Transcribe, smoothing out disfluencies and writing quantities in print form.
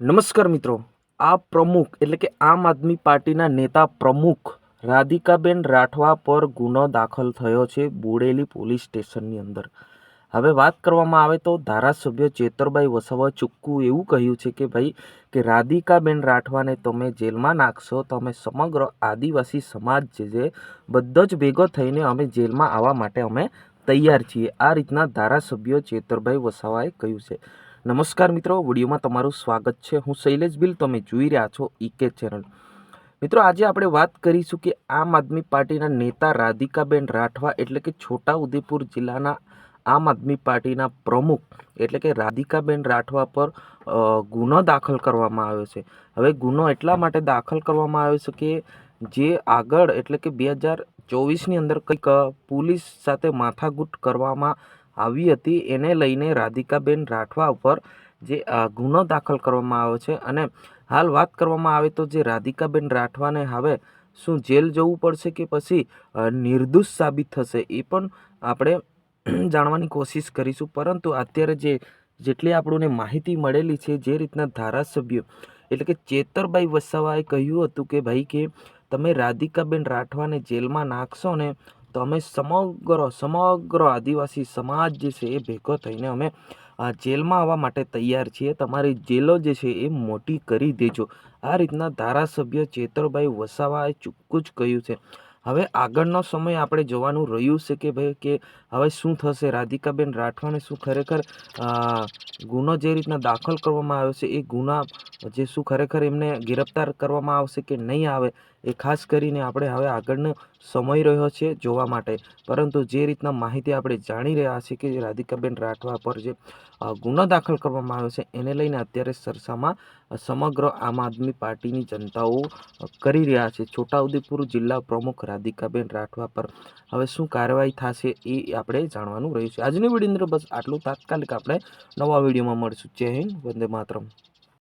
નમસ્કાર મિત્રો, આ પ્રમુખ એટલે કે આમ આદમી પાર્ટીના નેતા પ્રમુખ રાધિકાબેન રાઠવા પર ગુનો દાખલ થયો છે બોડેલી પોલીસ સ્ટેશનની અંદર. હવે વાત કરવામાં આવે તો ધારાસભ્ય ચેતરભાઈ વસાવાએ ચોખ્ખું એવું કહ્યું છે કે ભાઈ કે રાધિકાબેન રાઠવાને તમે જેલમાં નાખશો તો અમે સમગ્ર આદિવાસી સમાજ જે છે બધો જ ભેગો થઈને અમે જેલમાં આવવા માટે અમે તૈયાર છીએ. આ રીતના ધારાસભ્ય ચેતરભાઈ વસાવાએ કહ્યું છે. નમસ્કાર મિત્રો, વિડીયોમાં તમારું સ્વાગત છે. હું શૈલેષ બિલ, તમે જોઈ રહ્યા છો ઈકે ચેનલ. મિત્રો, આજે આપણે વાત કરીશું કે આમ આદમી પાર્ટીના નેતા રાધિકાબેન રાઠવા એટલે કે છોટાઉદેપુર જિલ્લાના આમ આદમી પાર્ટીના પ્રમુખ એટલે કે રાધિકાબેન રાઠવા પર ગુનો દાખલ કરવામાં આવ્યો છે. હવે ગુનો એટલા માટે દાખલ કરવામાં આવ્યો છે કે જે આગળ એટલે કે 2024ની અંદર કંઈક પોલીસ સાથે માથાકૂટ કરવામાં આવી હતી, એને લઈને રાધિકાબેન રાઠવા ઉપર જે ગુનો દાખલ કરવામાં આવ્યો છે. અને હાલ વાત કરવામાં આવે તો જે રાધિકાબેન રાઠવાને હવે શું જેલ જવું પડશે કે પછી નિર્દોષ સાબિત થશે એ પણ આપણે જાણવાની કોશિશ કરીશું. પરંતુ અત્યારે જેટલી આપણને માહિતી મળેલી છે, જે રીતના ધારાસભ્ય એટલે કે ચેતરભાઈ વસાવાએ કહ્યું હતું કે ભાઈ કે તમે રાધિકાબેન રાઠવાને જેલમાં નાખશો ને તો અમે સમગ્ર આદિવાસી સમાજ જે છે એ ભેગો થઈને અમે જેલમાં આવવા માટે તૈયાર છીએ. તમારી જેલો જે છે એ મોટી કરી દેજો. આ રીતના ધારાસભ્ય ચેતરભાઈ વસાવાએ ચોખ્ખું જ કહ્યું છે. હવે આગળનો સમય આપણે જોવાનું રહ્યું છે કે ભાઈ કે હવે શું થશે, રાધિકાબેન રાઠવાને શું ખરેખર ગુનો જે રીતના દાખલ કરવામાં આવ્યો છે એ ગુના જે શું ખરેખર એમને ગિરફ્તાર કરવામાં આવશે કે નહીં આવે, એ ખાસ કરીને આપણે હવે આગળનો સમય રહ્યો છે જોવા માટે. પરંતુ જે રીતના માહિતી આપણે જાણી રહ્યા છીએ કે રાધિકાબેન રાઠવા પર જે ગુનો દાખલ કરવામાં આવ્યો છે એને લઈને અત્યારે ચર્ચામાં સમગ્ર આમ આદમી પાર્ટીની જનતાઓ કરી રહ્યા છે. છોટાઉદેપુર જિલ્લા પ્રમુખ રાધિકાબેન રાઠવા પર હવે શું કાર્યવાહી થશે એ આપણે જાણવાનું રહ્યું છે. આજની વિડીયોની અંદર બસ આટલું. તાત્કાલિક આપણે નવા વિડીયોમાં મળશું. જય હિન્દ, વંદે માતરમ.